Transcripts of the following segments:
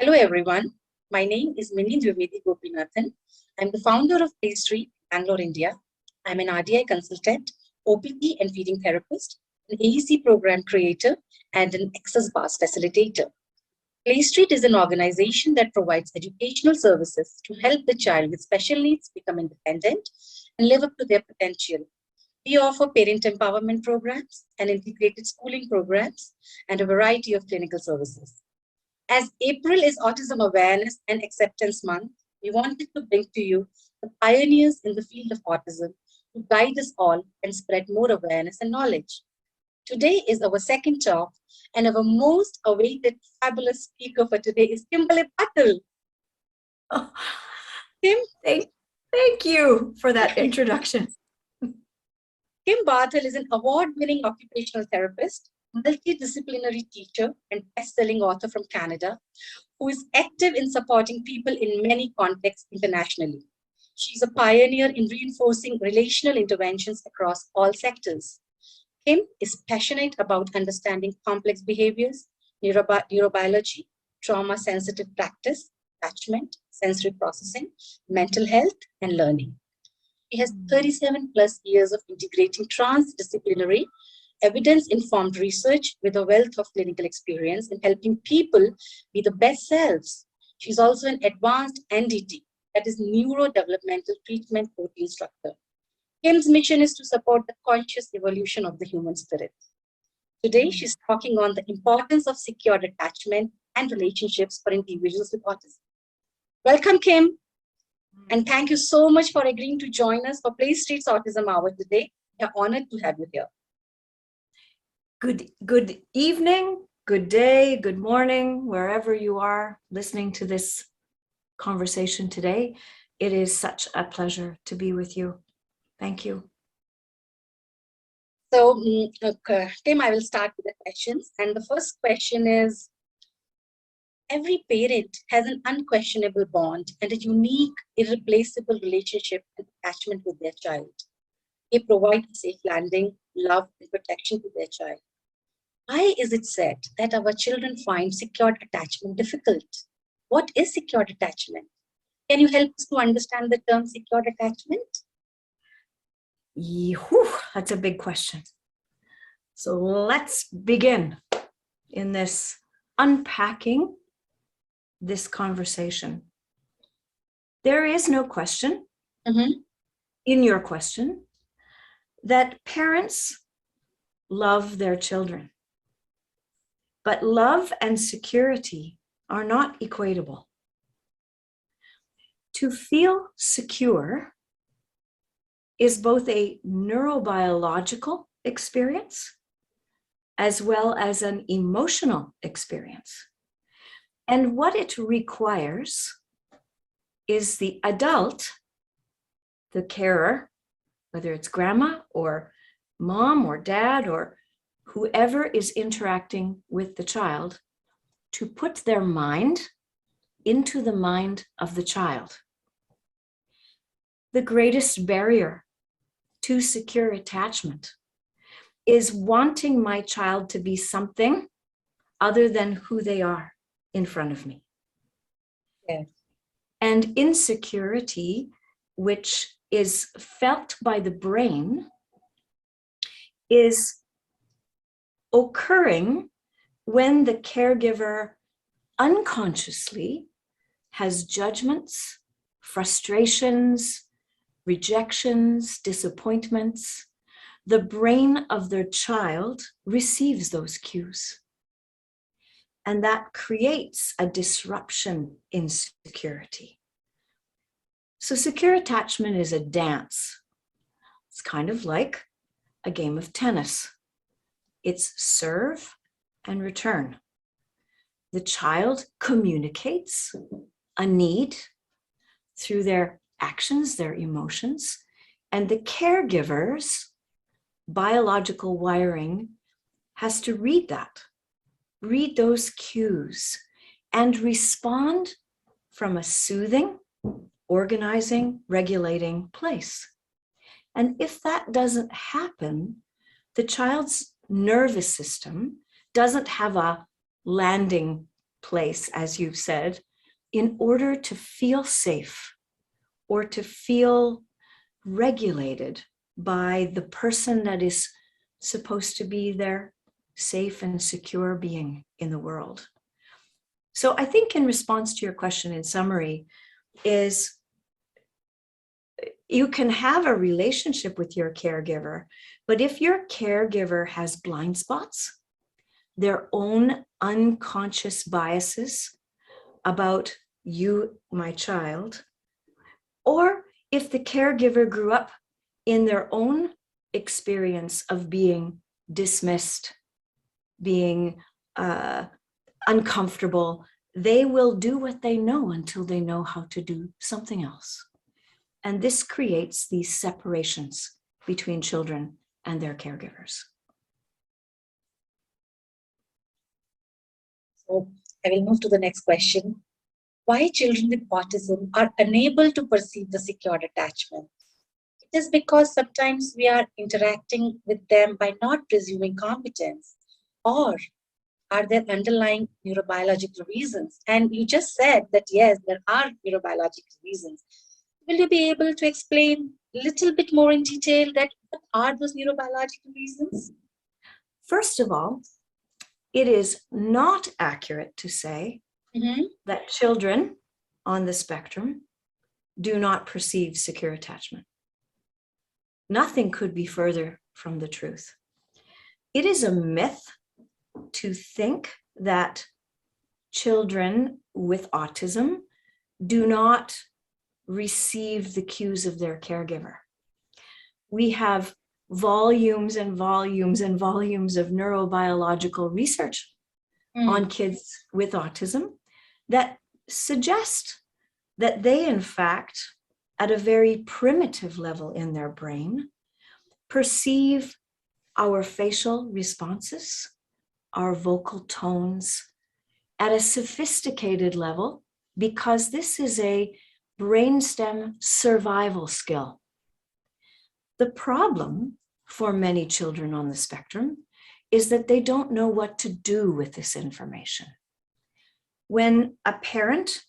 Hello, everyone. My name is Mini Dwivedi Gopinathan. I'm the founder of PlayStreet, Bangalore, India. I'm an RDI consultant, OPT and feeding therapist, an AEC program creator, and an access bars facilitator. PlayStreet is an organization that provides educational services to help the child with special needs become independent and live up to their potential. We offer parent empowerment programs and integrated schooling programs and a variety of clinical services. As April is Autism Awareness and Acceptance Month, we wanted to bring to you the pioneers in the field of autism to guide us all and spread more awareness and knowledge. Today is our second talk, and our most awaited fabulous speaker for today is Kimberly Barthel. Oh, Kim? Thank you for that introduction. Kim Barthel is an award-winning occupational therapist, multi-disciplinary teacher, and best-selling author from Canada, who is active in supporting people in many contexts internationally. She's a pioneer in reinforcing relational interventions across all sectors. Kim is passionate about understanding complex behaviors, neurobiology, trauma-sensitive practice, attachment, sensory processing, mental health, and learning. She has 37 plus years of integrating trans-disciplinary, evidence-informed research with a wealth of clinical experience in helping people be the best selves. She's also an Advanced NDT, that is Neuro-Developmental Treatment coach instructor. Kim's mission is to support the conscious evolution of the human spirit. Today, she's talking on the importance of secure attachment and relationships for individuals with autism. Welcome, Kim. And thank you so much for agreeing to join us for PlayStreet's Autism Hour today. We're honored to have you here. Good evening, good day, good morning, wherever you are listening to this conversation today. It is such a pleasure to be with you. Thank you. So, Kim, I will start with the questions. And the first question is, every parent has an unquestionable bond and a unique, irreplaceable relationship and attachment with their child. They provide a safe landing, love, and protection to their child. Why is it said that our children find secured attachment difficult? What is secured attachment? Can you help us to understand the term secured attachment? That's a big question. So let's begin in this unpacking this conversation. There is no question in your question that parents love their children, but love and security are not equatable. To feel secure is both a neurobiological experience as well as an emotional experience. And what it requires is the adult, the carer, whether it's grandma or mom or dad or whoever is interacting with the child, to put their mind into the mind of the child. The greatest barrier to secure attachment is wanting my child to be something other than who they are in front of me. Yes. And insecurity, which is felt by the brain, is occurring when the caregiver unconsciously has judgments, frustrations, rejections, disappointments. The brain of their child receives those cues. And that creates a disruption in security. So secure attachment is a dance. It's kind of like a game of tennis. It's serve and return. The child communicates a need through their actions, their emotions, and the caregiver's biological wiring has to read that, read those cues, and respond from a soothing, organizing, regulating place. And if that doesn't happen, the child's nervous system doesn't have a landing place, as you've said, in order to feel safe or to feel regulated by the person that is supposed to be their safe and secure being in the world. So I think in response to your question, in summary, is you can have a relationship with your caregiver, but if your caregiver has blind spots, their own unconscious biases about you, my child, or if the caregiver grew up in their own experience of being dismissed, being uncomfortable, they will do what they know until they know how to do something else. And this creates these separations between children and their caregivers. So I will move to the next question. Why children with autism are unable to perceive the secure attachment? It is because sometimes we are interacting with them by not presuming competence, or are there underlying neurobiological reasons? And you just said that, yes, there are neurobiological reasons. Will you be able to explain a little bit more in detail that what are those neurobiological reasons? First of all, it is not accurate to say that children on the spectrum do not perceive secure attachment. Nothing could be further from the truth. It is a myth to think that children with autism do not receive the cues of their caregiver. We have volumes and volumes and volumes of neurobiological research on kids with autism that suggest that they, in fact, at a very primitive level in their brain, perceive our facial responses, our vocal tones at a sophisticated level, because this is a brainstem survival skill. The problem for many children on the spectrum is that they don't know what to do with this information. When a parent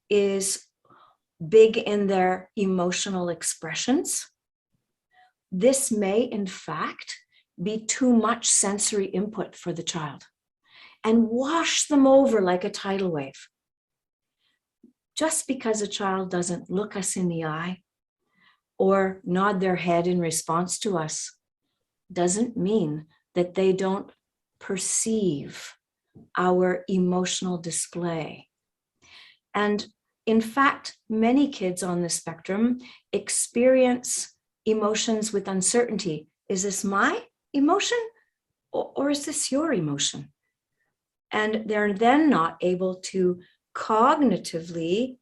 is big in their emotional expressions, this may in fact be too much sensory input for the child and wash them over like a tidal wave. Just because a child doesn't look us in the eye or nod their head in response to us doesn't mean that they don't perceive our emotional display. And in fact, many kids on the spectrum experience emotions with uncertainty. Is this my emotion or is this your emotion? And they're then not able to cognitively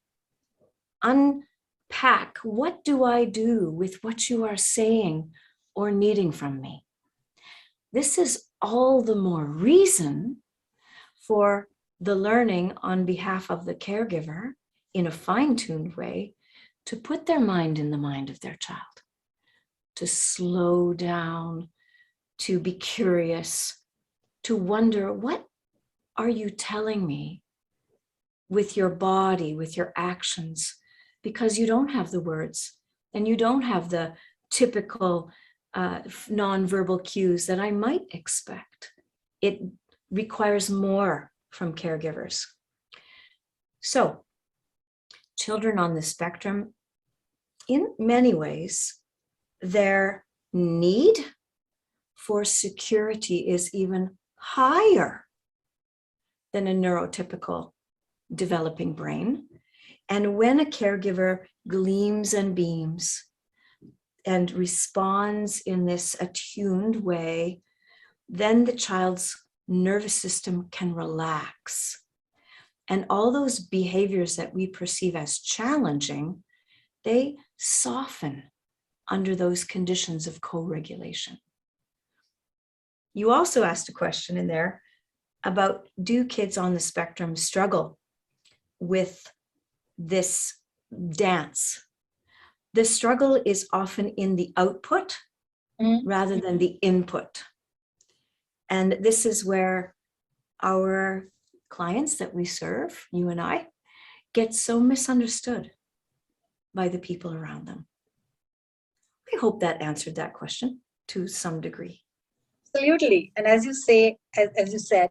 unpack, what do I do with what you are saying or needing from me? This is all the more reason for the learning on behalf of the caregiver in a fine-tuned way to put their mind in the mind of their child, to slow down, to be curious, to wonder, what are you telling me with your body, with your actions? Because you don't have the words and you don't have the typical nonverbal cues that I might expect. It requires more from caregivers. So, children on the spectrum, in many ways, their need for security is even higher than a neurotypical developing brain. And when a caregiver gleams and beams and responds in this attuned way, then the child's nervous system can relax. And all those behaviors that we perceive as challenging, they soften under those conditions of co-regulation. You also asked a question in there about, do kids on the spectrum struggle with this dance? The struggle is often in the output rather than the input. And this is where our clients that we serve, you and I, get so misunderstood by the people around them. I hope that answered that question to some degree. Absolutely. And as you say, as you said,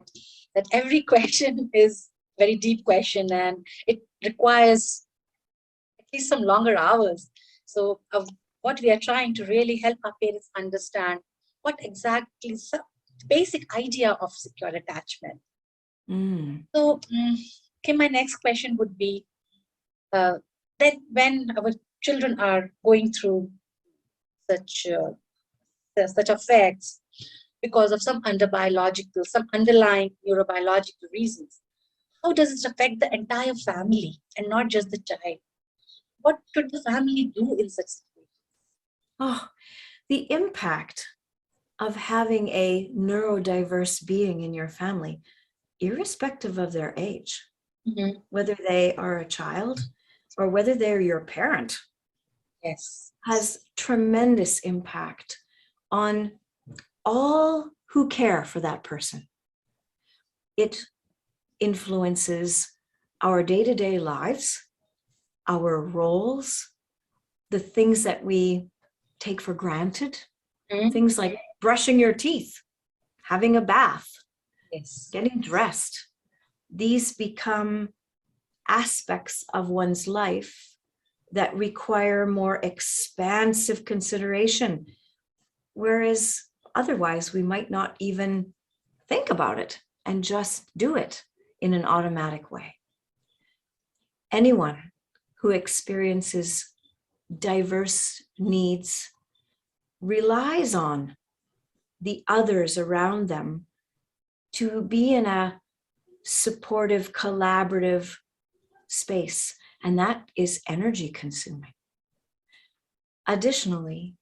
that every question is a very deep question and it requires at least some longer hours. So what we are trying to really help our parents understand what exactly is the basic idea of secure attachment. So, Kim, my next question would be that when our children are going through such effects because of some underlying neurobiological reasons, how does it affect the entire family and not just the child? What should the family do in such situations? Oh, the impact of having a neurodiverse being in your family, irrespective of their age, whether they are a child or whether they're your parent, yes, has tremendous impact on all who care for that person. It influences our day-to-day lives, our roles, the things that we take for granted, things like brushing your teeth, having a bath, yes, getting dressed. These become aspects of one's life that require more expansive consideration, whereas otherwise we might not even think about it and just do it in an automatic way. Anyone who experiences diverse needs relies on the others around them to be in a supportive, collaborative space, and that is energy consuming. Additionally,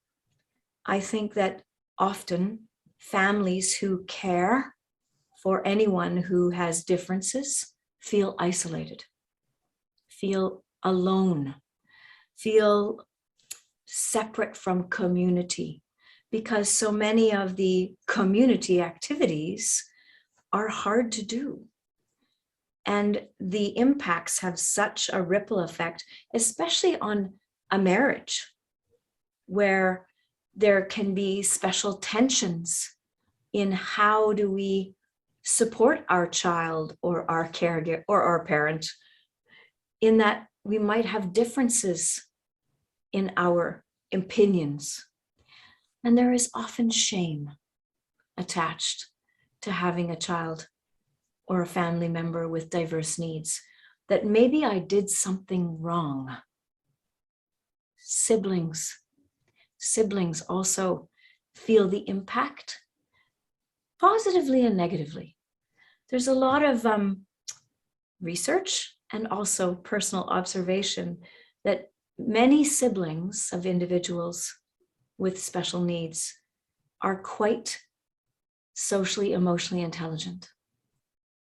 I think that often families who care for anyone who has differences feel isolated, feel alone, feel separate from community, because so many of the community activities are hard to do. And the impacts have such a ripple effect, especially on a marriage, where there can be special tensions in how do we support our child or our caregiver or our parent, in that we might have differences in our opinions. And there is often shame attached to having a child or a family member with diverse needs, that maybe I did something wrong. Siblings also feel the impact positively and negatively. There's a lot of research and also personal observation that many siblings of individuals with special needs are quite socially, emotionally intelligent,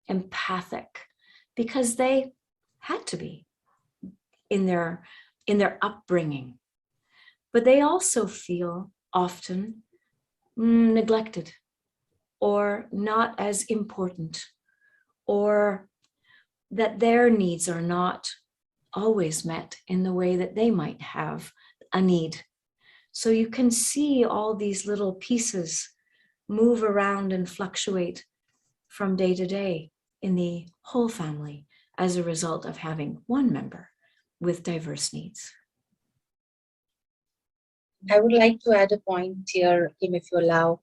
empathic, because they had to be in their upbringing. But they also feel often neglected or not as important, or that their needs are not always met in the way that they might have a need. So you can see all these little pieces move around and fluctuate from day to day in the whole family as a result of having one member with diverse needs. I would like to add a point here, Kim, if you allow,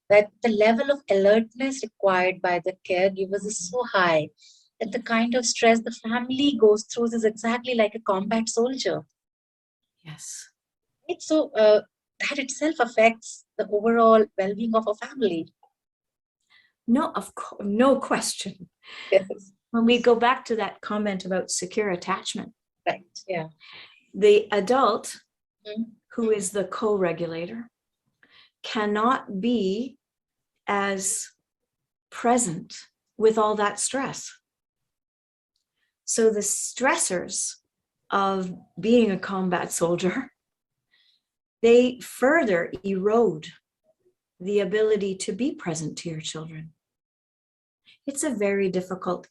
that the level of alertness required by the caregivers is so high that the kind of stress the family goes through is exactly like a combat soldier. Yes. Right? So that itself affects the overall well-being of a family. No, of course, no question. Yes. When we go back to that comment about secure attachment, Right. Yeah. the adult who is the co-regulator cannot be as present with all that stress. So the stressors of being a combat soldier, they further erode the ability to be present to your children. it's a very difficult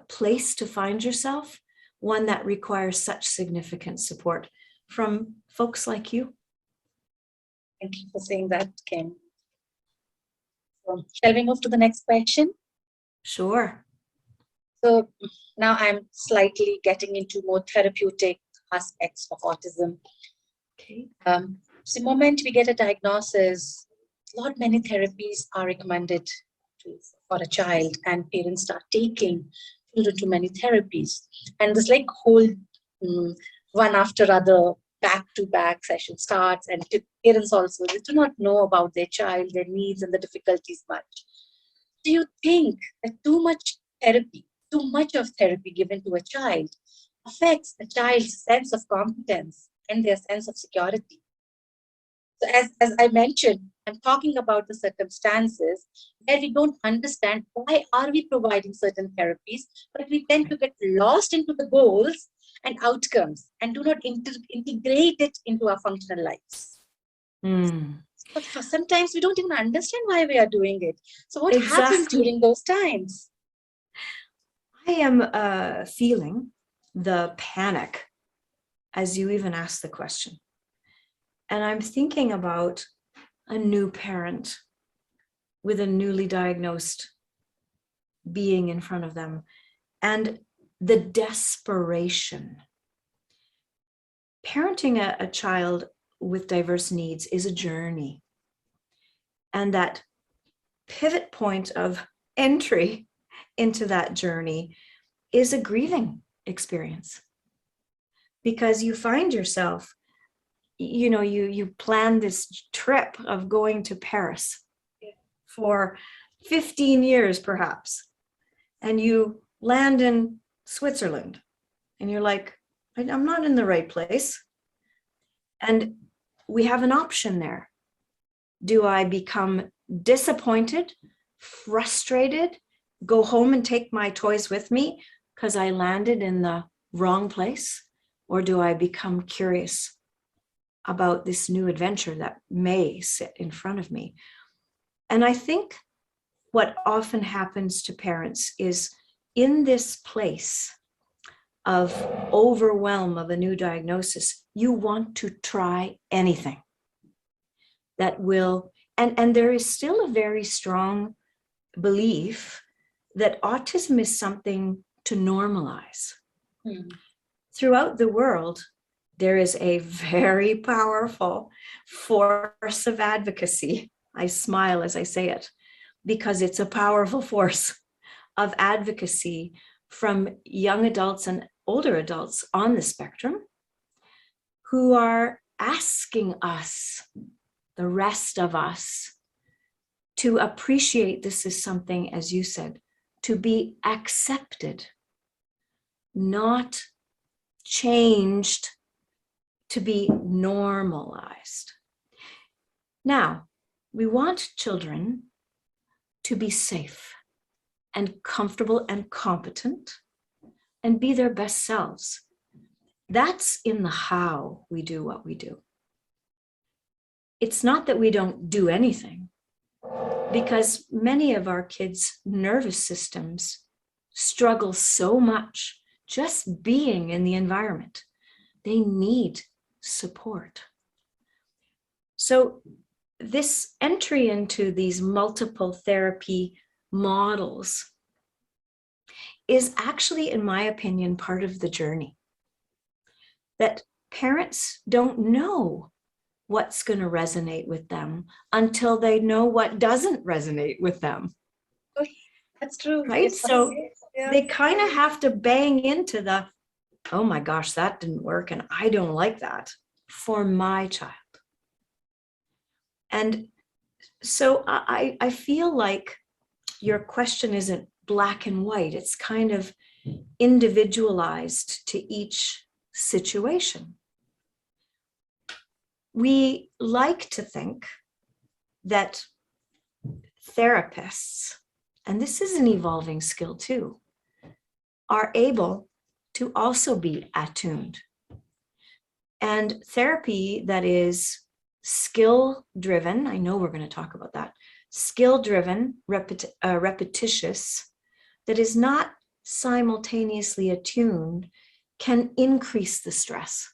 place to find yourself, one that requires such significant support from folks like you. Thank you for saying that, Kim. So, shall we move to the next question? Sure. So now I'm slightly getting into more therapeutic aspects of autism. Okay. So the moment we get a diagnosis, many therapies are recommended for a child, and parents start taking children to many therapies. And this like whole one after other, back-to-back session starts, and parents also, they do not know about their child, their needs and the difficulties much. Do you think that too much of therapy given to a child affects a child's sense of competence and their sense of security? So as I mentioned, I'm talking about the circumstances where we don't understand why are we providing certain therapies, but we tend to get lost into the goals and outcomes and do not integrate it into our functional lives. But for sometimes we don't even understand why we are doing it. So what happens during those times? I am feeling the panic as you even asked the question. And I'm thinking about a new parent with a newly diagnosed being in front of them and the desperation. Parenting a child with diverse needs is a journey. And that pivot point of entry into that journey is a grieving experience. Because you find yourself, you plan this trip of going to Paris for 15 years perhaps, and you land in Switzerland and you're like, I'm not in the right place. And we have an option there. Do I become disappointed, frustrated, go home and take my toys with me because I landed in the wrong place? Or do I become curious about this new adventure that may sit in front of me? And I think what often happens to parents is in this place of overwhelm of a new diagnosis, you want to try anything that will, and there is still a very strong belief that autism is something to normalize. Throughout the world, there is a very powerful force of advocacy. I smile as I say it, because it's a powerful force of advocacy from young adults and older adults on the spectrum who are asking us, the rest of us, to appreciate this is something, as you said, to be accepted, not changed, to be normalized. Now, we want children to be safe and comfortable and competent and be their best selves. That's in the how we do what we do. It's not that we don't do anything, because many of our kids' nervous systems struggle so much just being in the environment. They need support. So this entry into these multiple therapy models is actually, in my opinion, part of the journey. That parents don't know what's going to resonate with them until they know what doesn't resonate with them. That's true. Right? So they kind of have to bang into the, oh my gosh, that didn't work and I don't like that for my child. And so I feel like your question isn't black and white. It's kind of individualized to each situation. We like to think that therapists, and this is an evolving skill too, are able to also be attuned. And therapy that is skill driven, I know we're going to talk about that, skill-driven, repetitious, that is not simultaneously attuned, can increase the stress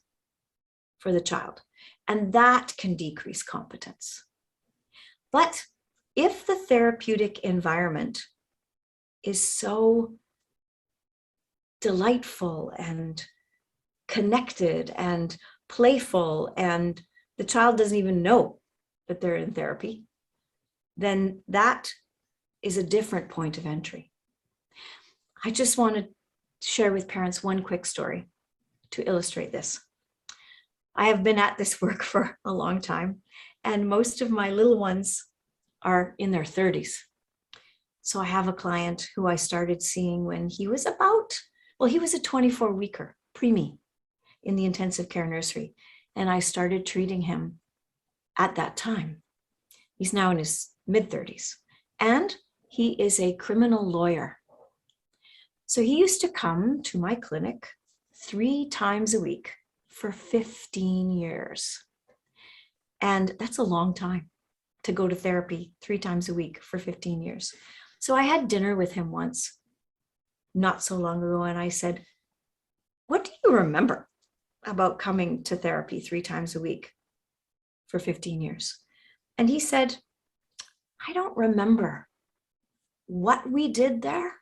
for the child, and that can decrease competence. But if the therapeutic environment is so delightful and connected and playful, and the child doesn't even know that they're in therapy, then that is a different point of entry. I just want to share with parents one quick story to illustrate this. I have been at this work for a long time, and most of my little ones are in their 30s. So I have a client who I started seeing when he was he was a 24-weeker, preemie, in the intensive care nursery. And I started treating him at that time. He's now in his mid-30s, and he is a criminal lawyer. So he used to come to my clinic 3 times a week for 15 years. And that's a long time to go to therapy 3 times a week for 15 years. So I had dinner with him once, not so long ago, and I said, "What do you remember about coming to therapy 3 times a week for 15 years? And he said, "I don't remember what we did there,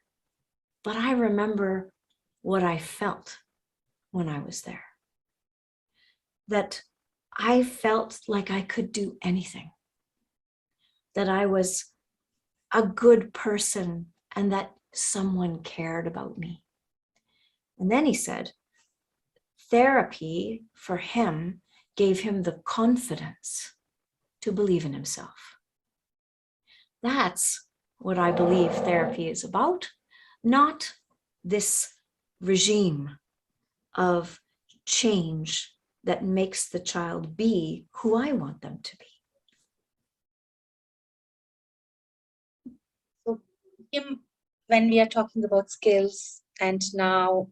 but I remember what I felt when I was there. That I felt like I could do anything, that I was a good person, and that someone cared about me." And then he said, therapy for him gave him the confidence to believe in himself. That's what I believe therapy is about, not this regime of change that makes the child be who I want them to be. So, Kim, when we are talking about skills, and now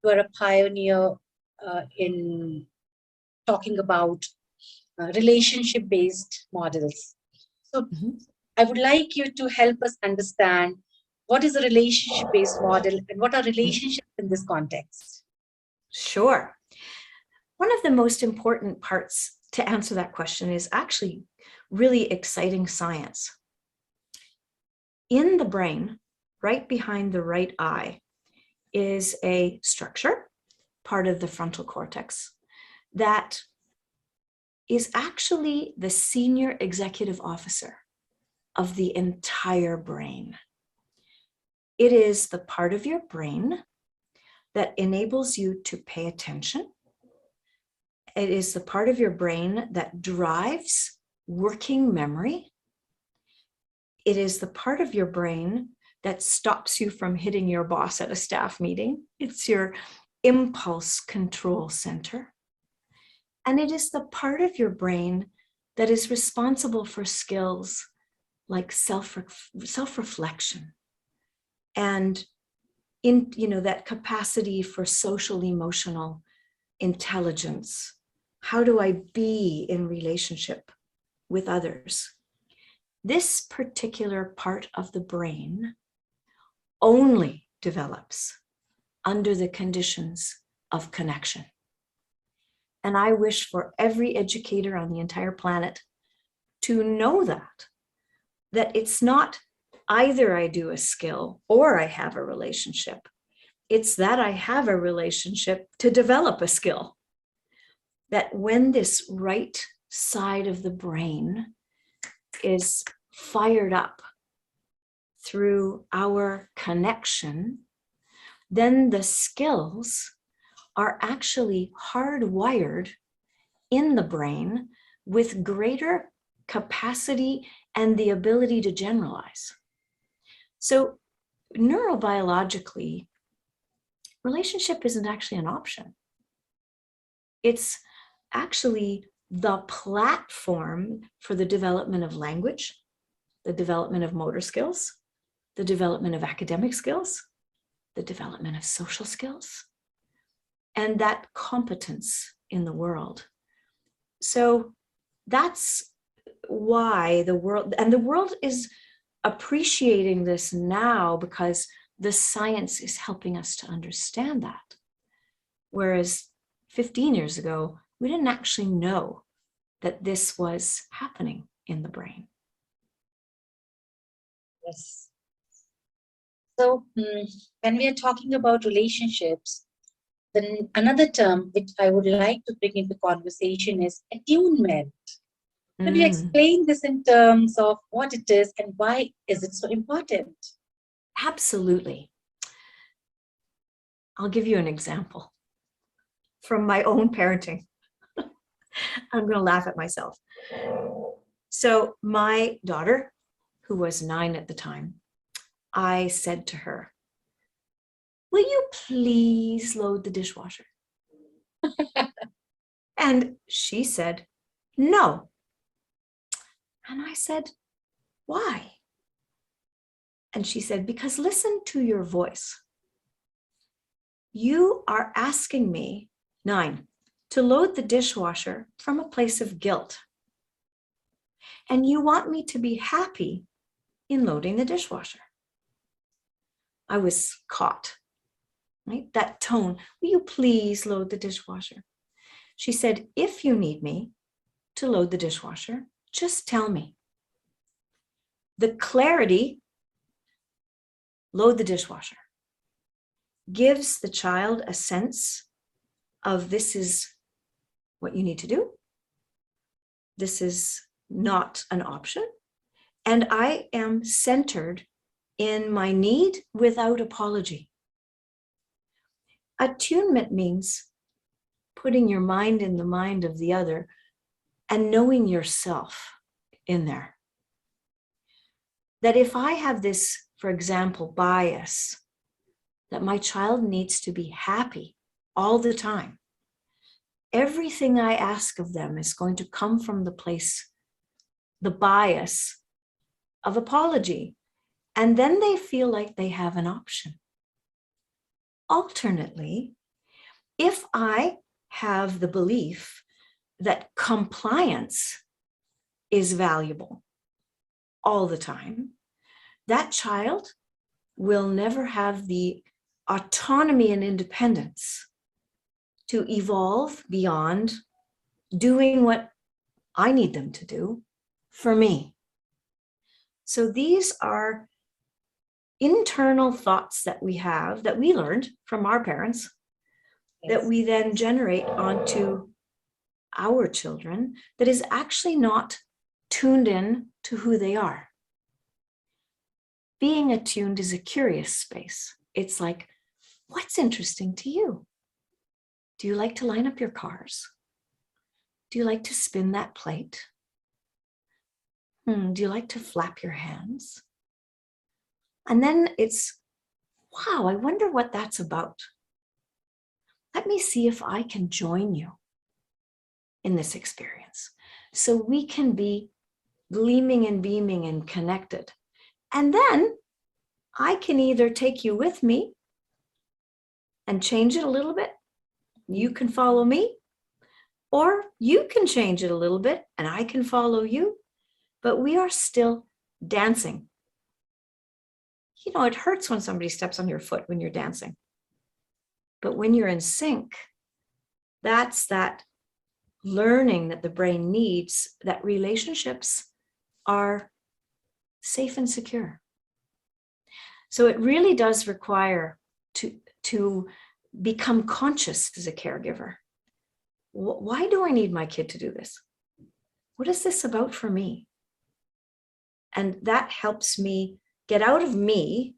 you are a pioneer in talking about relationship-based models. So I would like you to help us understand what is a relationship-based model and what are relationships in this context? Sure. One of the most important parts to answer that question is actually really exciting science. In the brain, right behind the right eye, is a structure, part of the frontal cortex, that is actually the senior executive officer of the entire brain. It is the part of your brain that enables you to pay attention. It is the part of your brain that drives working memory. It is the part of your brain that stops you from hitting your boss at a staff meeting. It's your impulse control center. And it is the part of your brain that is responsible for skills like self-reflection and that capacity for social emotional intelligence. How do I be in relationship with others? This particular part of the brain only develops under the conditions of connection. And I wish for every educator on the entire planet to know that it's not either I do a skill or I have a relationship. It's that I have a relationship to develop a skill. That when this right side of the brain is fired up through our connection, then the skills are actually hardwired in the brain with greater capacity and the ability to generalize. So neurobiologically, relationship isn't actually an option. It's actually the platform for the development of language, the development of motor skills, the development of academic skills, the development of social skills, and that competence in the world. So that's why the world is appreciating this now because the science is helping us to understand that. Whereas 15 years ago, we didn't actually know that this was happening in the brain. Yes. So when we are talking about relationships, then another term which I would like to bring into conversation is attunement. Could you explain this in terms of what it is and why is it so important? Absolutely. I'll give you an example from my own parenting. I'm going to laugh at myself. So my daughter, who was 9 at the time, I said to her, "Will you please load the dishwasher?" And she said, "No." And I said, "Why?" And she said, "Because listen to your voice. You are asking me, 9, to load the dishwasher from a place of guilt. And you want me to be happy in loading the dishwasher." I was caught, right? That tone, "Will you please load the dishwasher?" She said, "If you need me to load the dishwasher, just tell me." The clarity, "load the dishwasher," gives the child a sense of this is what you need to do. This is not an option. And I am centered in my need without apology. Attunement means putting your mind in the mind of the other and knowing yourself in there. That if I have this, for example, bias, that my child needs to be happy all the time, everything I ask of them is going to come from the place, the bias of apology. And then they feel like they have an option. Alternately, if I have the belief that compliance is valuable all the time, that child will never have the autonomy and independence to evolve beyond doing what I need them to do for me. So these are internal thoughts that we have, that we learned from our parents, that we then generate onto our children, that is actually not tuned in to who they are. Being attuned is a curious space. It's like, what's interesting to you? Do you like to line up your cars? Do you like to spin that plate? Do you like to flap your hands? And then it's, wow, I wonder what that's about. Let me see if I can join you in this experience. So we can be gleaming and beaming and connected. And then I can either take you with me and change it a little bit. You can follow me, or you can change it a little bit and I can follow you, but we are still dancing. You know, it hurts when somebody steps on your foot when you're dancing. But when you're in sync, that's that learning that the brain needs, that relationships are safe and secure. So it really does require to become conscious as a caregiver. Why do I need my kid to do this? What is this about for me? And that helps me get out of me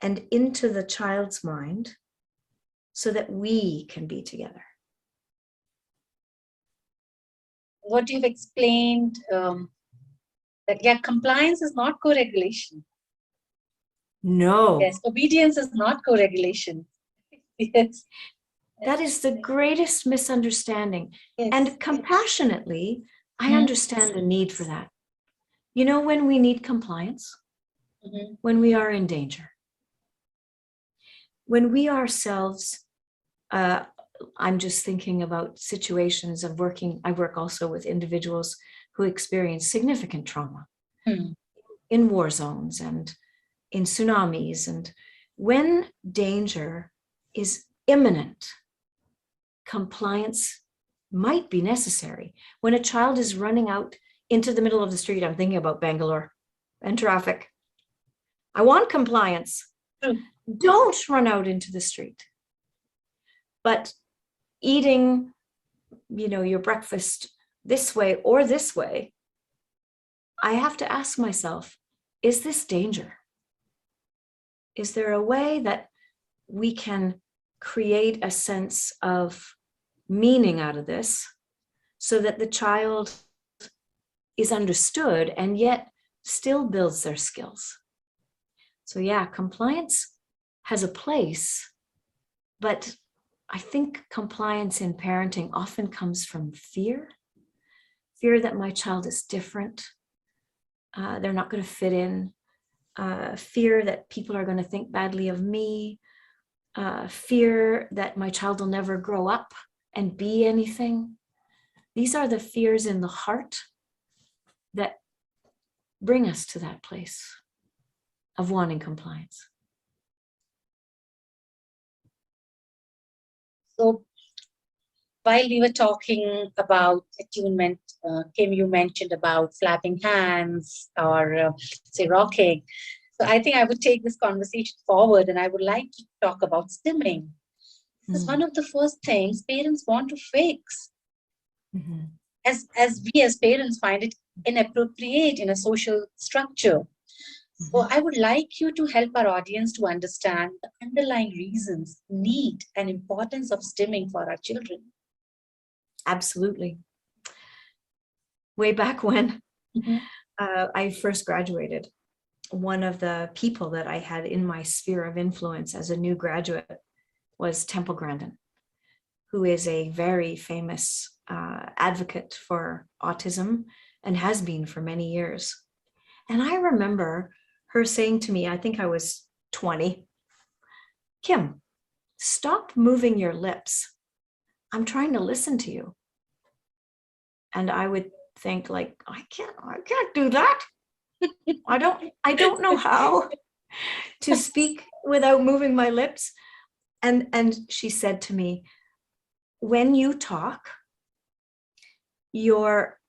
and into the child's mind so that we can be together. What you've explained, that compliance is not co-regulation. No. Yes, obedience is not co-regulation. Yes. That is the greatest misunderstanding. Yes. And compassionately, I understand the need for that. You know, when we need compliance, when we are in danger, when we ourselves, I'm just thinking about situations of working. I work also with individuals who experience significant trauma Hmm. in war zones and in tsunamis. And when danger is imminent, compliance might be necessary. When a child is running out into the middle of the street, I'm thinking about Bangalore and traffic. I want compliance. Don't run out into the street. But eating, your breakfast this way or this way, I have to ask myself, is this danger? Is there a way that we can create a sense of meaning out of this so that the child is understood and yet still builds their skills? So yeah, compliance has a place, but I think compliance in parenting often comes from fear that my child is different. They're not going to fit in. Fear that people are going to think badly of me. Fear that my child will never grow up and be anything. These are the fears in the heart that bring us to that place of wanting compliance. So while we were talking about attunement, Kim, you mentioned about flapping hands or say rocking. So I think I would take this conversation forward and I would like to talk about stimming. This is one of the first things parents want to fix. Mm-hmm. As we as parents find it inappropriate in a social structure. So I would like you to help our audience to understand the underlying reasons, need, and importance of stimming for our children. Absolutely. Way back when I first graduated, one of the people that I had in my sphere of influence as a new graduate was Temple Grandin, who is a very famous advocate for autism and has been for many years. And I remember her saying to me, I think I was 20, Kim, stop moving your lips. I'm trying to listen to you. And I would think like, I can't do that. I don't know how to speak without moving my lips. And she said to me, when you talk, your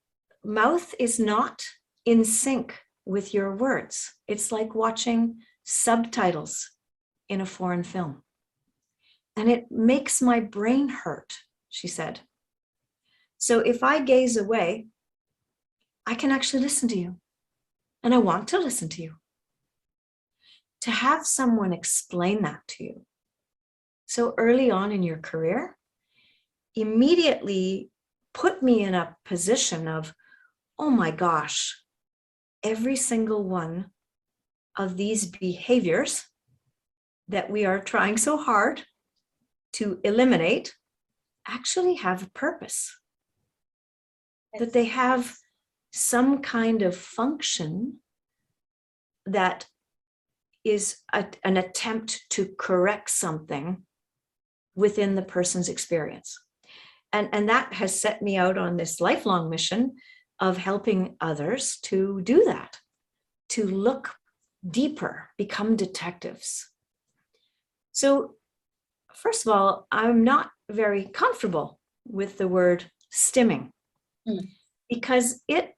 mouth is not in sync with your words. It's like watching subtitles in a foreign film. And it makes my brain hurt, she said. So if I gaze away, I can actually listen to you. And I want to listen to you. To have someone explain that to you so early on in your career immediately put me in a position of, oh my gosh, every single one of these behaviors that we are trying so hard to eliminate actually have a purpose. That they have some kind of function that is an attempt to correct something within the person's experience. And that has set me out on this lifelong mission of helping others to do that, to look deeper, become detectives. So first of all, I'm not very comfortable with the word stimming because it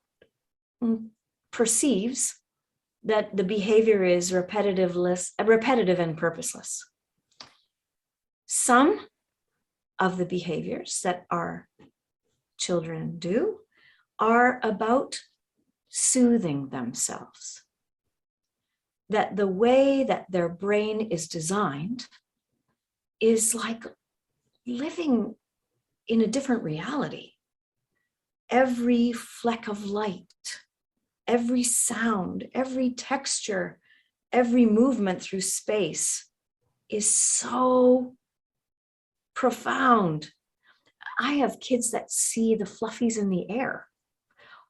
perceives that the behavior is repetitive and purposeless. Some of the behaviors that our children do are about soothing themselves. That the way that their brain is designed is like living in a different reality. Every fleck of light, every sound, every texture, every movement through space is so profound. I have kids that see the fluffies in the air.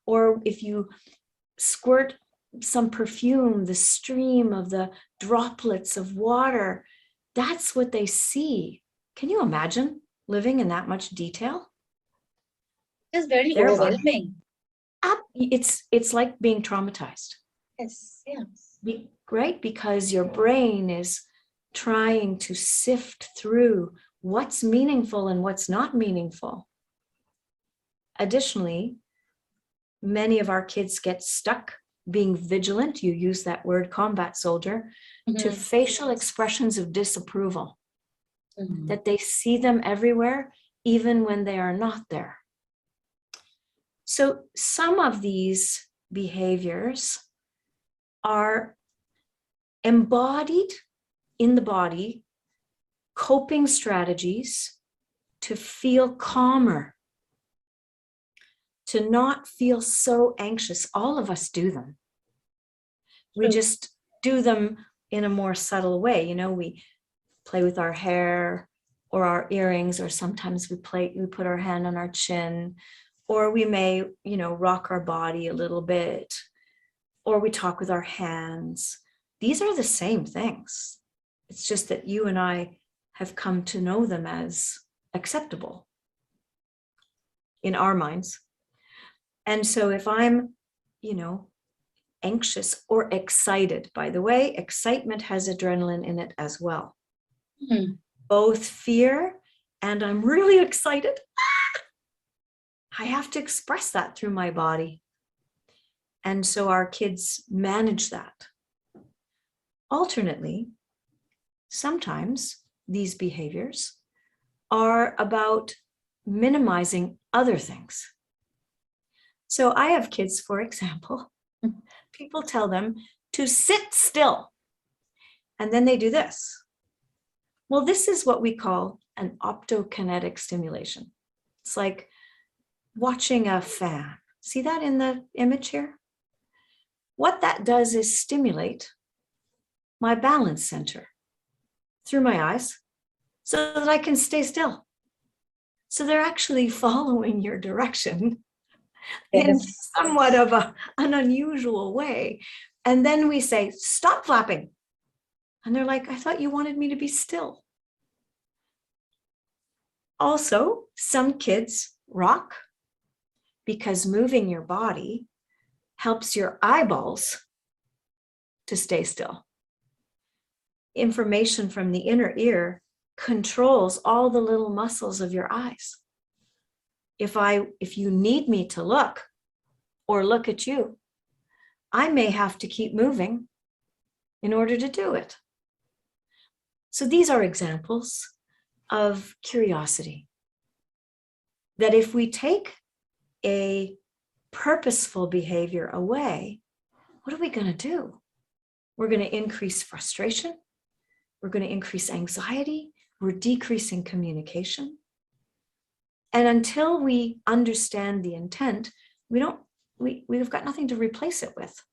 Or if you squirt some perfume, the stream of the droplets of water, that's what they see. Can you imagine living in that much detail? It's very overwhelming. It's like being traumatized. Yes, yeah. Right? Because your brain is trying to sift through what's meaningful and what's not meaningful. Additionally, many of our kids get stuck being vigilant, you use that word, combat soldier, to facial expressions of disapproval, that they see them everywhere, even when they are not there. So some of these behaviors are embodied in the body, coping strategies to feel calmer, to not feel so anxious. All of us do them. We just do them in a more subtle way. You know, we play with our hair or our earrings, or sometimes we put our hand on our chin, or we may, rock our body a little bit, or we talk with our hands. These are the same things. It's just that you and I have come to know them as acceptable in our minds. And so if I'm, anxious or excited, by the way, excitement has adrenaline in it as well. Both fear and I'm really excited. I have to express that through my body. And so our kids manage that. Alternately, sometimes these behaviors are about minimizing other things. So I have kids, for example, people tell them to sit still, and then they do this. Well, this is what we call an optokinetic stimulation. It's like watching a fan. See that in the image here? What that does is stimulate my balance center through my eyes so that I can stay still. So they're actually following your direction in somewhat of an unusual way. And then we say, stop flapping. And they're like, I thought you wanted me to be still. Also, some kids rock because moving your body helps your eyeballs to stay still. Information from the inner ear controls all the little muscles of your eyes. If you need me to look or look at you, I may have to keep moving in order to do it. So these are examples of curiosity. That if we take a purposeful behavior away, what are we going to do? We're going to increase frustration. We're going to increase anxiety. We're decreasing communication. And until we understand the intent, we've got nothing to replace it with.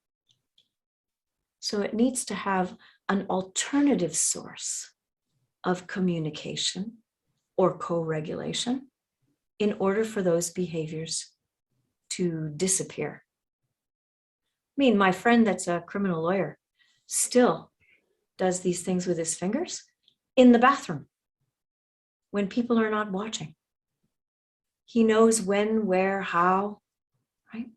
So it needs to have an alternative source of communication or co-regulation in order for those behaviors to disappear. I mean, my friend that's a criminal lawyer still does these things with his fingers in the bathroom when people are not watching. He knows when, where, how, right?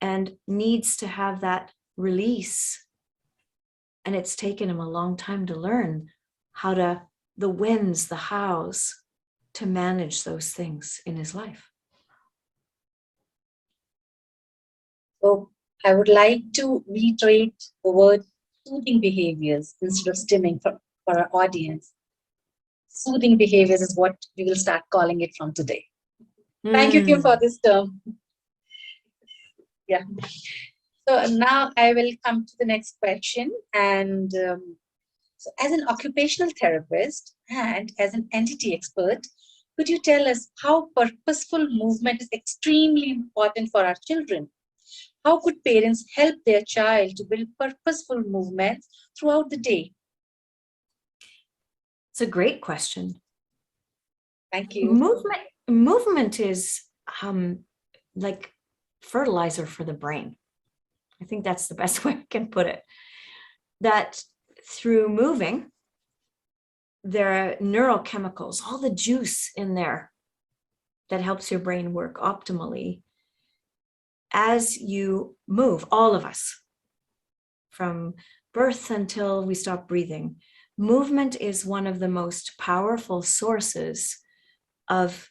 And needs to have that release. And it's taken him a long time to learn the whens, the hows, to manage those things in his life. So I would like to reiterate the word soothing behaviors instead of stimming for our audience. Soothing behaviors is what we will start calling it from today. Thank you, Kim, for this term. Yeah. So now I will come to the next question. And so as an occupational therapist and as an NDT expert, could you tell us how purposeful movement is extremely important for our children? How could parents help their child to build purposeful movements throughout the day? It's a great question. Thank you. Movement is like fertilizer for the brain. I think that's the best way I can put it. That through moving, there are neurochemicals, all the juice in there that helps your brain work optimally, as you move, all of us, from birth until we stop breathing, movement is one of the most powerful sources of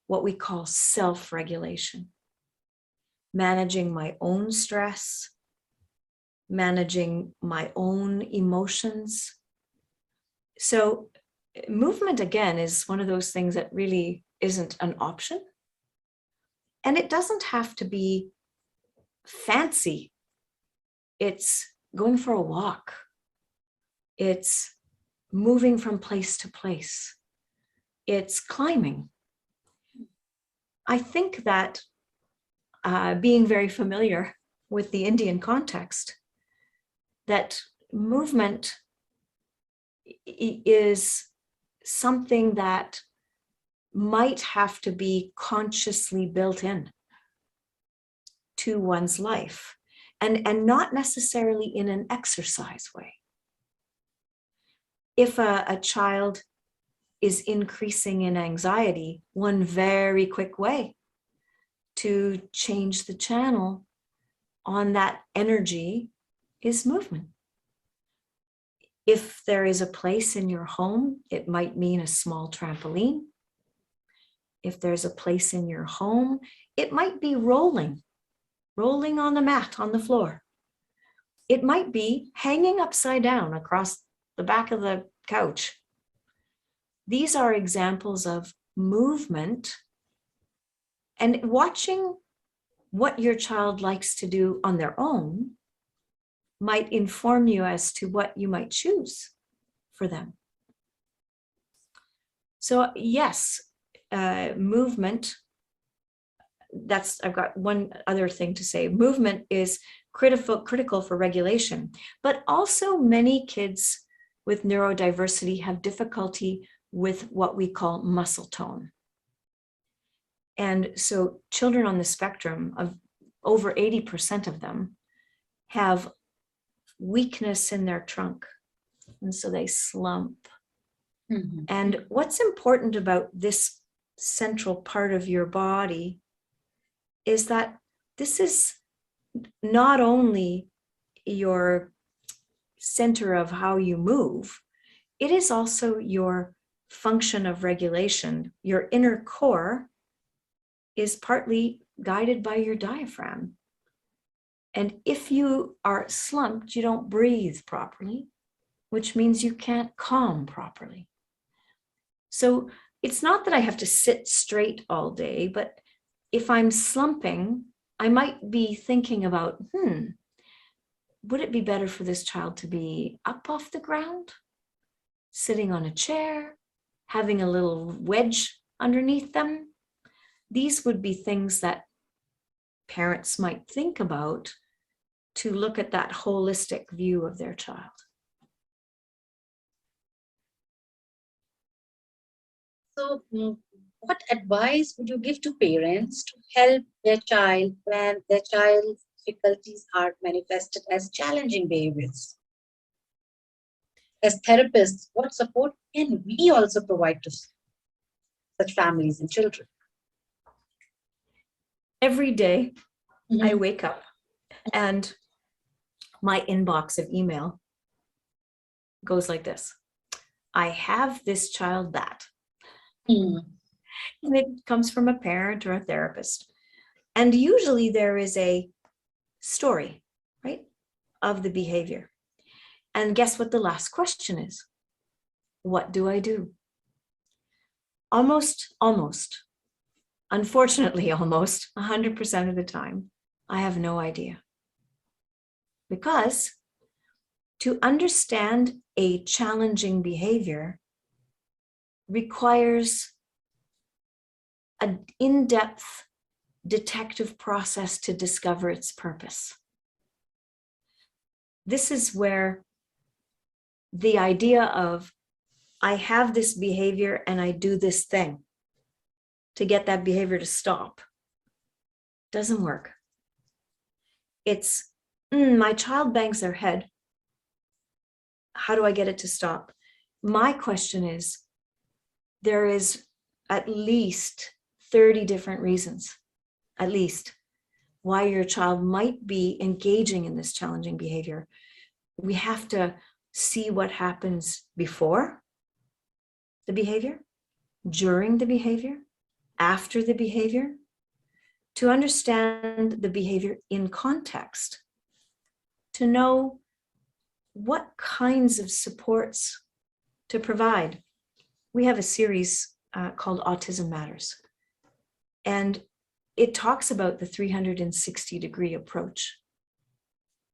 what we call self-regulation. Managing my own stress, managing my own emotions. So movement, again, is one of those things that really isn't an option. And it doesn't have to be fancy. It's going for a walk. It's moving from place to place. It's climbing. I think that being very familiar with the Indian context, that movement is something that might have to be consciously built in to one's life, and not necessarily in an exercise way. If a child is increasing in anxiety, one very quick way to change the channel on that energy is movement. If there is a place in your home, it might mean a small trampoline. If there's a place in your home, it might be rolling on the mat on the floor. It might be hanging upside down across the back of the couch. These are examples of movement, and watching what your child likes to do on their own might inform you as to what you might choose for them. So yes, movement, I've got one other thing to say. Movement is critical for regulation, but also many kids with neurodiversity have difficulty with what we call muscle tone. And so children on the spectrum, of over 80% of them, have weakness in their trunk. And so they slump. Mm-hmm. And what's important about this central part of your body is that this is not only your center of how you move, it is also your function of regulation. Your inner core is partly guided by your diaphragm. And if you are slumped, you don't breathe properly, which means you can't calm properly. So it's not that I have to sit straight all day, but if I'm slumping, I might be thinking about, would it be better for this child to be up off the ground, sitting on a chair, having a little wedge underneath them? These would be things that parents might think about to look at that holistic view of their child. So what advice would you give to parents to help their child when their child's difficulties are manifested as challenging behaviors? As therapists, what support can we also provide to such families and children? Every day, I wake up and my inbox of email goes like this. I have this child that. And it comes from a parent or a therapist. And usually there is a story, right, of the behavior. And guess what the last question is? What do I do? Almost, unfortunately, almost 100% of the time, I have no idea. Because to understand a challenging behavior requires an in-depth detective process to discover its purpose. This is where the idea of, I have this behavior and I do this thing to get that behavior to stop, doesn't work. It's, my child bangs their head. How do I get it to stop? My question is, there is at least 30 different reasons, at least, why your child might be engaging in this challenging behavior, we have to see what happens before the behavior, during the behavior, after the behavior, to understand the behavior in context, to know what kinds of supports to provide. We have a series called Autism Matters, and it talks about the 360-degree approach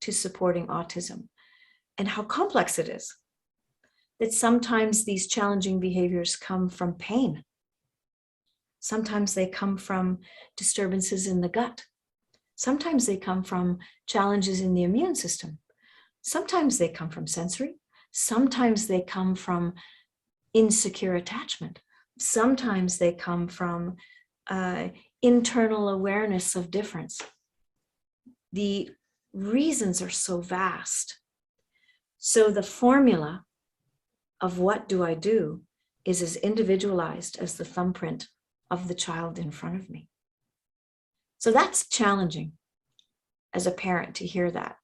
to supporting autism and how complex it is. That sometimes these challenging behaviors come from pain. Sometimes they come from disturbances in the gut. Sometimes they come from challenges in the immune system. Sometimes they come from sensory. Sometimes they come from insecure attachment. Sometimes they come from internal awareness of difference. The reasons are so vast. So the formula of what do I do is as individualized as the thumbprint of the child in front of me. So that's challenging as a parent to hear that.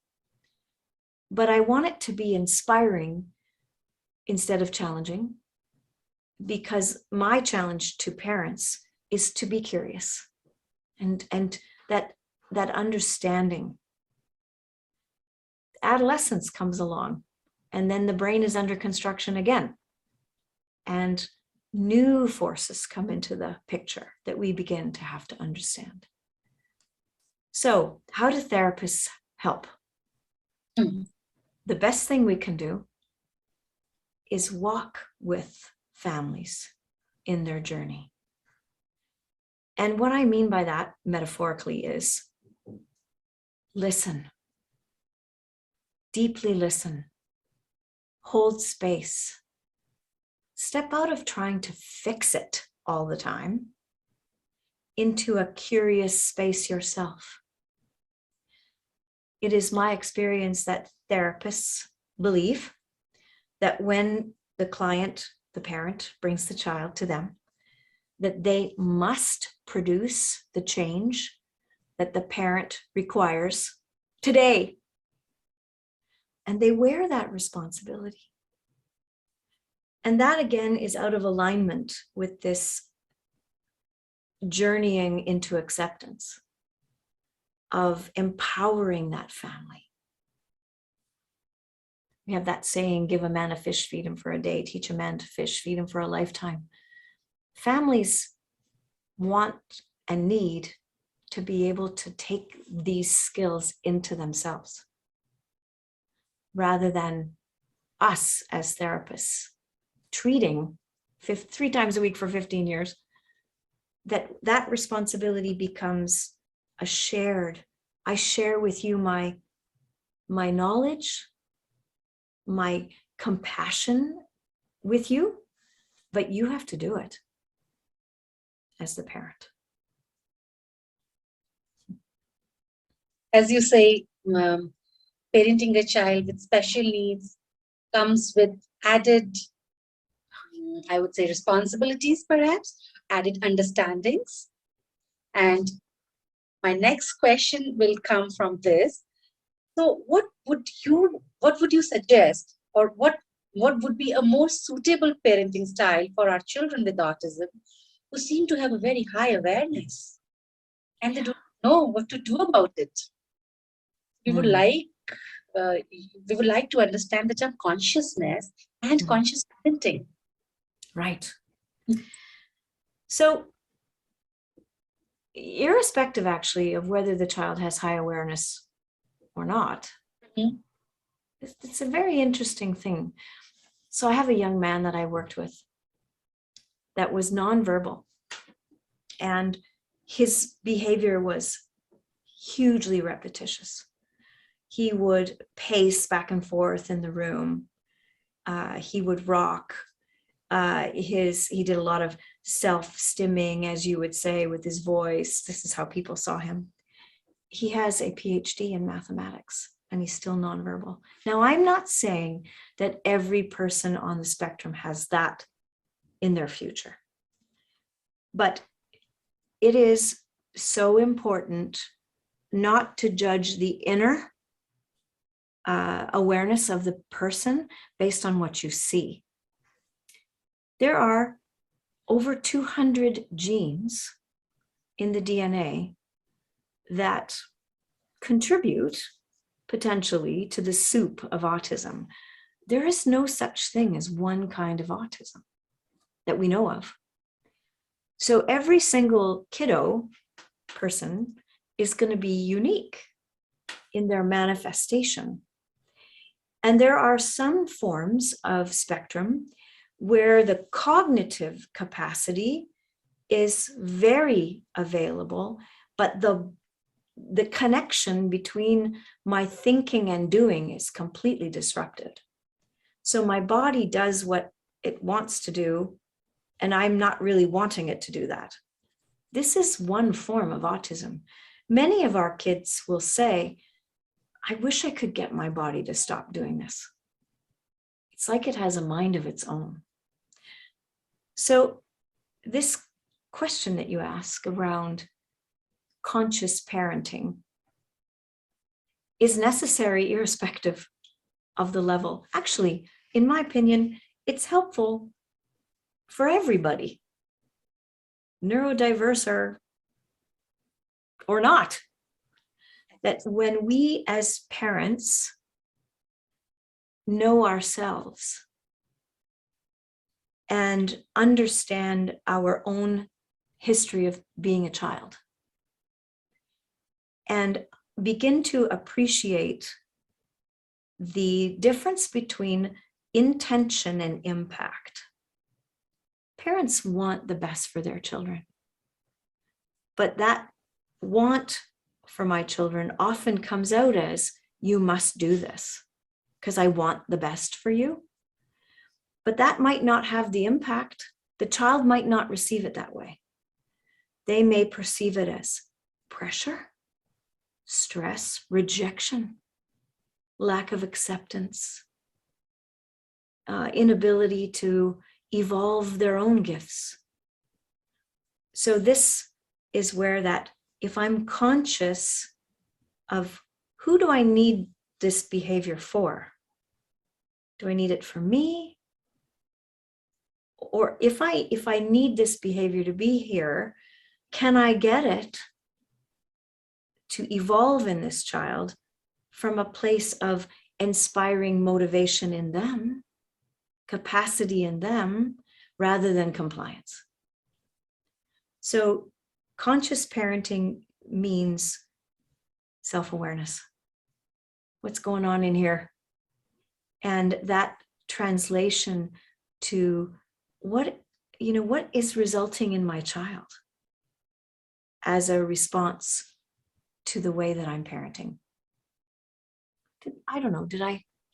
But I want it to be inspiring instead of challenging, because my challenge to parents is to be curious and that understanding. Adolescence comes along, and then the brain is under construction again. And new forces come into the picture that we begin to have to understand. So how do therapists help? The best thing we can do is walk with families in their journey. And what I mean by that metaphorically is listen, deeply listen, hold space, step out of trying to fix it all the time into a curious space yourself. It is my experience that therapists believe that when the client, the parent, brings the child to them, that they must produce the change that the parent requires today. And they wear that responsibility. And that again is out of alignment with this journeying into acceptance of empowering that family. We have that saying, give a man a fish, feed him for a day, teach a man to fish, feed him for a lifetime. Families want and need to be able to take these skills into themselves, rather than us as therapists treating 3 times a week for 15 years, that responsibility becomes a shared. I share with you my knowledge, my compassion with you, but you have to do it as the parent. As you say, parenting a child with special needs comes with added, I would say, responsibilities, perhaps, added understandings. And my next question will come from this. So what would you suggest, or what would be a more suitable parenting style for our children with autism who seem to have a very high awareness and they don't know what to do about it? We would like to understand the term consciousness and conscious parenting. Right. So irrespective actually of whether the child has high awareness or not, it's a very interesting thing. So I have a young man that I worked with that was nonverbal, and his behavior was hugely repetitious. He would pace back and forth in the room. He would rock. He did a lot of self-stimming, as you would say, with his voice. This is how people saw him. He has a PhD in mathematics, and he's still nonverbal. Now, I'm not saying that every person on the spectrum has that in their future, but it is so important not to judge the inner awareness of the person based on what you see. There are over 200 genes in the DNA that contribute potentially to the soup of autism. There is no such thing as one kind of autism that we know of. So every single kiddo person is going to be unique in their manifestation. And there are some forms of spectrum where the cognitive capacity is very available, but the connection between my thinking and doing is completely disrupted. So my body does what it wants to do, and I'm not really wanting it to do that. This is one form of autism. Many of our kids will say, I wish I could get my body to stop doing this. It's like it has a mind of its own. So this question that you ask around conscious parenting is necessary irrespective of the level. Actually, in my opinion, it's helpful for everybody, neurodiverse or not. That when we as parents know ourselves and understand our own history of being a child and begin to appreciate the difference between intention and impact. Parents want the best for their children, but that want for my children often comes out as, you must do this because I want the best for you. But that might not have the impact. The child might not receive it that way. They may perceive it as pressure, stress, rejection, lack of acceptance, inability to evolve their own gifts. So this is where that, if I'm conscious of who do I need this behavior for? Do I need it for me? Or if I need this behavior to be here, can I get it to evolve in this child from a place of inspiring motivation in them, capacity in them, rather than compliance? So conscious parenting means self-awareness. What's going on in here? And that translation to what is resulting in my child as a response to the way that I'm parenting. I don't know,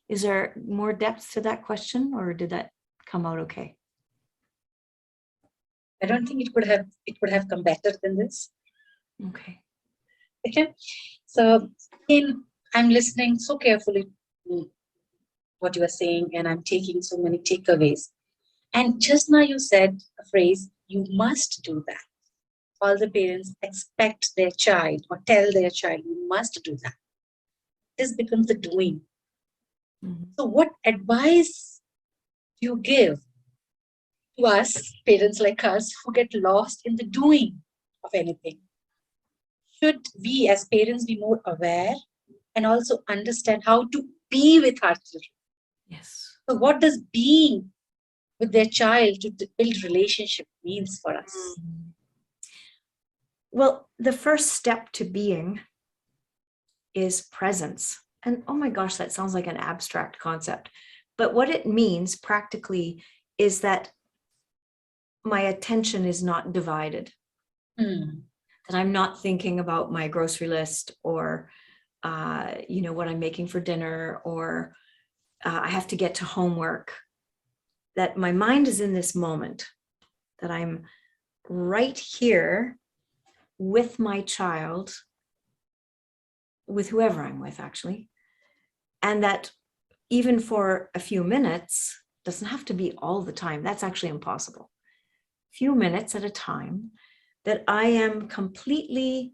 is there more depth to that question, or did that come out okay? I don't think it would have come better than this. Okay. Okay. So I'm listening so carefully to what you are saying, and I'm taking so many takeaways. And just now you said a phrase, you must do that. All the parents expect their child or tell their child, you must do that. This becomes the doing. Mm-hmm. So what advice do you give to us, parents like us, who get lost in the doing of anything? Should we as parents be more aware and also understand how to be with our children? Yes. So what does being with their child to build relationship means for us? Well, the first step to being is presence. And oh my gosh, that sounds like an abstract concept. But what it means practically is that my attention is not divided. That I'm not thinking about my grocery list or, what I'm making for dinner, or I have to get to homework. That my mind is in this moment, that I'm right here with my child, with whoever I'm with actually, and that even for a few minutes, doesn't have to be all the time, that's actually impossible. Few minutes at a time, that I am completely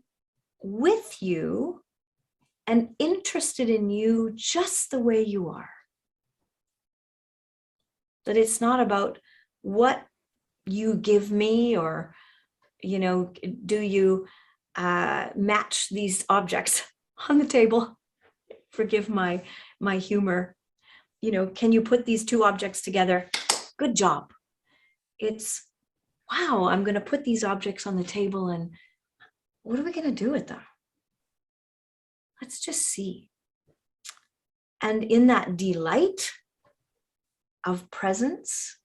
with you and interested in you just the way you are. That it's not about what you give me, or, do you match these objects on the table? Forgive my humor. Can you put these two objects together? Good job. It's, wow, I'm going to put these objects on the table, and what are we going to do with them? Let's just see. And in that delight of presence,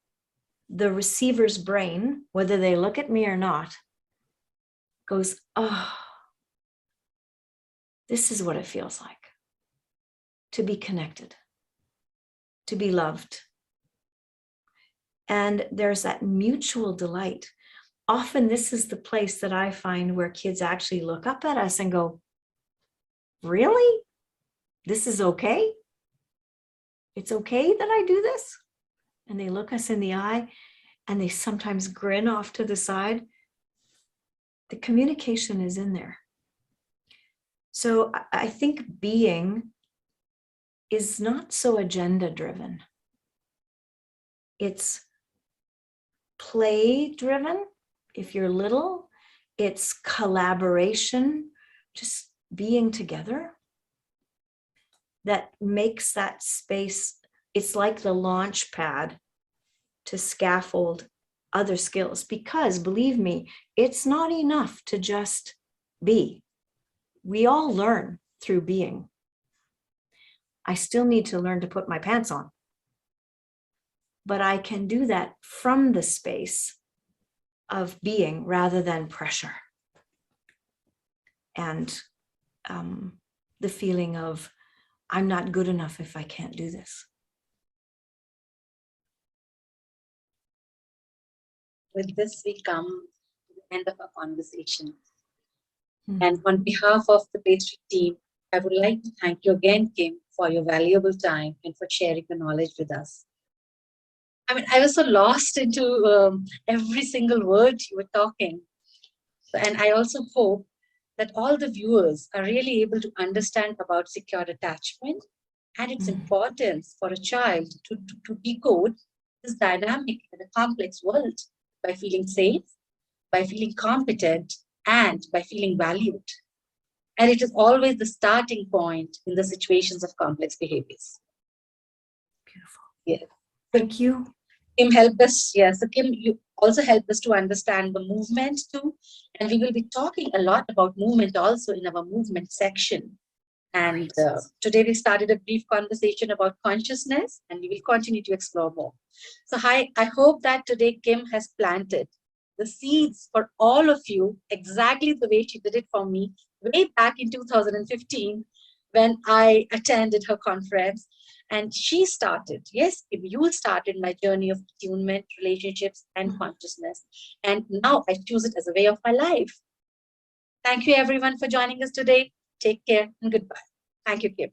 the receiver's brain, whether they look at me or not, goes, oh, this is what it feels like to be connected, to be loved. And there's that mutual delight. Often this is the place that I find where kids actually look up at us and go, really? This is okay? It's okay that I do this? And they look us in the eye and they sometimes grin off to the side. The communication is in there. So I think being is not so agenda driven. It's play driven. If you're little, it's collaboration, just being together. That makes that space, it's like the launch pad to scaffold other skills, because believe me, it's not enough to just be. We all learn through being. I still need to learn to put my pants on, but I can do that from the space of being rather than pressure. And the feeling of, I'm not good enough if I can't do this. With this, we come to the end of our conversation. And on behalf of the PlayStreet team, I would like to thank you again, Kim, for your valuable time and for sharing your knowledge with us. I mean, I was so lost into every single word you were talking. And I also hope that all the viewers are really able to understand about secure attachment and its importance for a child to decode this dynamic and a complex world by feeling safe, by feeling competent, and by feeling valued. And it is always the starting point in the situations of complex behaviors. Beautiful. Yeah. Thank you. Kim helped us, yes. So Kim, you also helped us to understand the movement too. And we will be talking a lot about movement also in our movement section. And today we started a brief conversation about consciousness, and we will continue to explore more. So I hope that today Kim has planted the seeds for all of you exactly the way she did it for me way back in 2015 when I attended her conference. And she started, yes, you started my journey of attunement, relationships, and consciousness. And now I choose it as a way of my life. Thank you, everyone, for joining us today. Take care and goodbye. Thank you, Kim.